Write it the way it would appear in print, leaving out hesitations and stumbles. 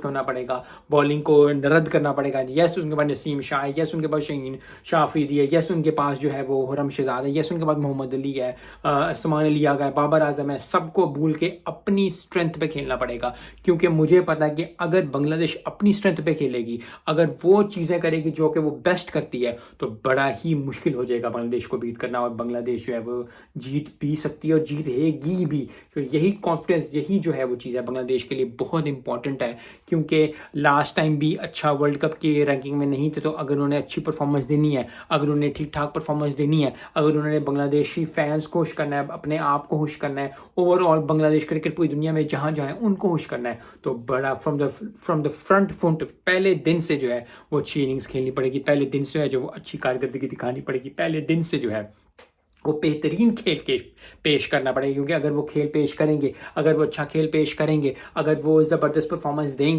کرنا پڑے گا, بولنگ کو رد کرنا پڑے گا. یس ان کے پاس نسیم شاہ ہے, یس ان کے پاس شہین شاہ افریدی ہے, یس ان کے پاس جو ہے وہ حرم شہزاد ہے, یس ان کے پاس محمد علی ہے, عثمان علی آغا ہے, بابر اعظم ہے. سب کو بھول کے اپنی اسٹرینتھ پہ کھیلنا پڑے گا, کیونکہ مجھے پتا ہے کہ اگر بنگلہ دیش اپنی اسٹرینتھ پہ کھیلے گی, اگر وہ چیزیں کرے گی جو کہ وہ بیسٹ کرتی ہے, تو بڑا ہی مشکل ہو جائے گا بنگلہ دیش کو بیٹ کرنا, اور بنگلہ دیش جو ہے وہ جیت بھی سکتی ہے اور جیت ہے گی بھی. تو یہی کانفیڈنس, یہی جو ہے وہ چیز ہے بنگلہ دیش کے لیے بہت امپورٹنٹ ہے, کیونکہ لاسٹ ٹائم بھی اچھا ورلڈ کپ کی رینکنگ میں نہیں تھے. تو اگر انہوں نے اچھی پرفارمنس دینی ہے, اگر انہوں نے ٹھیک ٹھاک پرفارمنس دینی ہے, اگر انہوں نے بنگلہ دیشی فینس کو خوش کرنا ہے, اپنے آپ کو خوش کرنا ہے, اوور آل بنگلہ دیش کرکٹ پوری دنیا میں جہاں جہاں ان کو خوش کرنا ہے, تو بڑا فرام دا فرنٹ فٹ پہلے دن سے جو ہے وہ اچھی اننگز کھیلنی پڑے گی, پہلے دن سے جو وہ اچھی کارکردگی دکھانی پڑے گی, پہلے دن سے جو ہے وہ بہترین کھیل کے پیش کرنا پڑے گا. کیونکہ اگر وہ کھیل پیش کریں گے, اگر وہ اچھا کھیل پیش کریں گے, اگر وہ زبردست پرفارمنس دیں گے,